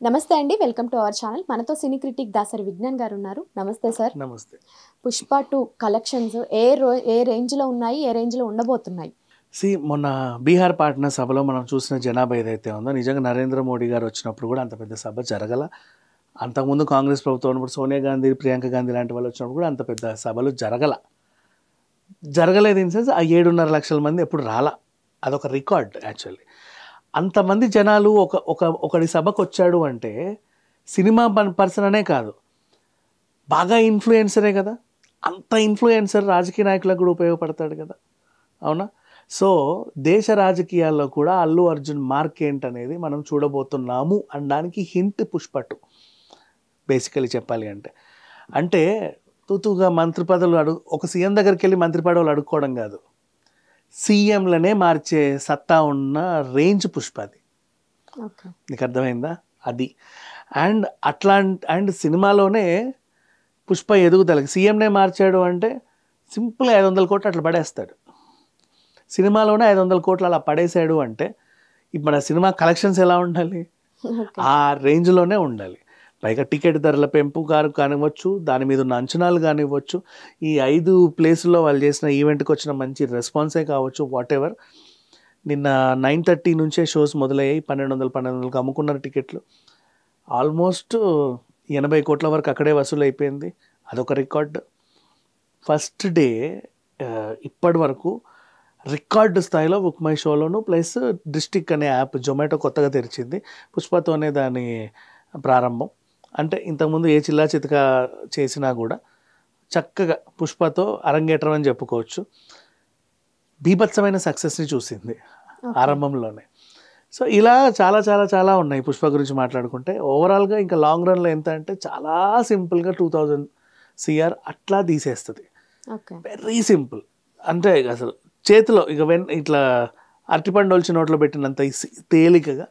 నమస్తే అండి, welcome to our channel. మనతో సినీ క్రిటిక్ దాసరి విజ్ఞాన్ గారు ఉన్నారు. నమస్తే సార్. నమస్తే. పుష్ప 2 కలెక్షన్స్ ఏ రేంజ్లో ఉన్నాయి, ఏ రేంజ్లో ఉండబోతున్నాయి? మొన్న బీహార్ పాట్నా సభలో మనం చూసిన జనాభా ఏదైతే ఉందో, నిజంగా నరేంద్ర మోడీ గారు వచ్చినప్పుడు కూడా అంత పెద్ద సభ జరగల. అంతకుముందు కాంగ్రెస్ ప్రభుత్వం ఉన్నప్పుడు సోనియా గాంధీ, ప్రియాంక గాంధీ లాంటి వాళ్ళు వచ్చినప్పుడు కూడా అంత పెద్ద సభలు జరగలేదు. ఇన్ సెన్స్ ఆ 7.5 లక్షల మంది ఎప్పుడు రాలా. అదొక రికార్డ్ యాక్చువల్లీ. అంతమంది జనాలు ఒకటి సభకు వచ్చాడు అంటే సినిమా పర్సన్ అనే కాదు, బాగా ఇన్ఫ్లుయెన్సరే కదా. అంత ఇన్ఫ్లుయెన్సర్ రాజకీయ నాయకులకు కూడా ఉపయోగపడతాడు కదా, అవునా? సో దేశ రాజకీయాల్లో కూడా అల్లు అర్జున్ మార్క్ ఏంటనేది మనం చూడబోతున్నాము అనడానికి హింట్ పుష్ప 2. బేసికలీ చెప్పాలి అంటే తూతుగా మంత్రి పదవులు ఒక సీఎం దగ్గరికి వెళ్ళి మంత్రి పదవులు అడుక్కోవడం కాదు, సీఎంలనే మార్చే సత్తా ఉన్న రేంజ్ పుష్పది. నీకు అర్థమైందా? అది అండ్ సినిమాలోనే పుష్ప ఎదుగుదలకి సీఎంనే మార్చాడు అంటే సింపుల్గా 500 కోట్లు అట్లా పడేస్తాడు. సినిమాలోనే 500 కోట్లు అలా పడేసాడు అంటే ఇప్పుడు మన సినిమా కలెక్షన్స్ ఎలా ఉండాలి? ఆ రేంజ్లోనే ఉండాలి. పైగా టికెట్ ధరల పెంపు కానివ్వచ్చు, దాని మీద ఉన్న అంచనాలు కానివ్వచ్చు, ఈ 5 ప్లేసుల్లో వాళ్ళు చేసిన ఈవెంట్కి వచ్చిన మంచి రెస్పాన్సే కావచ్చు, వాట్ ఎవర్. నిన్న 9:30 నుంచే షోస్ మొదలయ్యాయి. 1200 అమ్ముకున్నారు టికెట్లు. ఆల్మోస్ట్ 80 కోట్ల వరకు అక్కడే వసూలు అయిపోయింది. అదొక రికార్డ్. ఫస్ట్ డే ఇప్పటి వరకు రికార్డు స్థాయిలో బుక్ మై షోలోను, ప్లస్ డిస్ట్రిక్ట్ అనే యాప్ జొమాటో కొత్తగా తెరిచింది. పుష్పతోనే దాని ప్రారంభం. అంటే ఇంతకుముందు ఏ చిల్లా చితక చేసినా కూడా చక్కగా పుష్పతో అరంగేట్రం అని చెప్పుకోవచ్చు. బీభత్సమైన సక్సెస్ని చూసింది ఆరంభంలోనే. సో ఇలా చాలా చాలా చాలా ఉన్నాయి పుష్ప గురించి మాట్లాడుకుంటే. ఓవరాల్గా ఇంకా లాంగ్ రన్లో ఎంత అంటే చాలా సింపుల్గా 2000 CR అట్లా తీసేస్తుంది. Very simple. అంటే అసలు చేతిలో ఇట్లా అరటిపండు ఒలిచి నోట్లో పెట్టినంత తేలికగా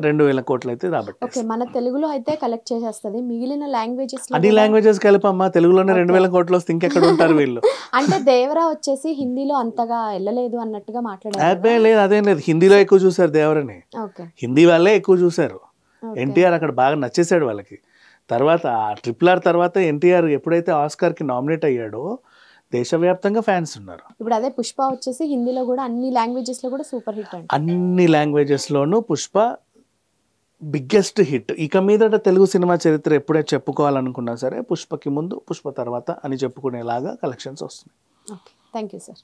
2000 కోట్లు అయితే రాబట్టి. మన తెలుగులో అయితే కలెక్ట్ చేసేస్తుంది. మిగిలిన లాంగ్వేజెస్ అన్ని లాంగ్వేజెస్ కలిపమ్మా. తెలుగులోనే 2000 కోట్లు వస్తే ఇంకెక్కడ ఉంటారు వీళ్ళు? అంటే దేవరా వచ్చేసి హిందీలో అంతగా వెళ్ళలేదు అన్నట్టుగా మాట్లాడారు. అదే లేదు, అదేం లేదు. హిందీలో ఎక్కువ చూసారు దేవరని. హిందీ వాళ్ళే ఎక్కువ చూసారు. ఎన్టీఆర్ అక్కడ బాగా నచ్చేసాడు వాళ్ళకి. తర్వాత RRR తర్వాత ఎన్టీఆర్ ఎప్పుడైతే ఆస్కార్కి నామినేట్ అయ్యాడో దేశవ్యాప్తంగా ఫ్యాన్స్ ఉన్నారు. ఇప్పుడు అదే పుష్ప వచ్చేసి హిందీలో కూడా అన్ని లాంగ్వేజెస్లో కూడా సూపర్ హిట్ అండి. అన్ని లాంగ్వేజెస్లోనూ పుష్ప బిగ్గెస్ట్ హిట్. ఇక మీదట తెలుగు సినిమా చరిత్ర ఎప్పుడే చెప్పుకోవాలనుకున్నా సరే పుష్పకి ముందు పుష్ప తర్వాత అని చెప్పుకునేలాగా కలెక్షన్స్ వస్తున్నాయి. Thank you sir.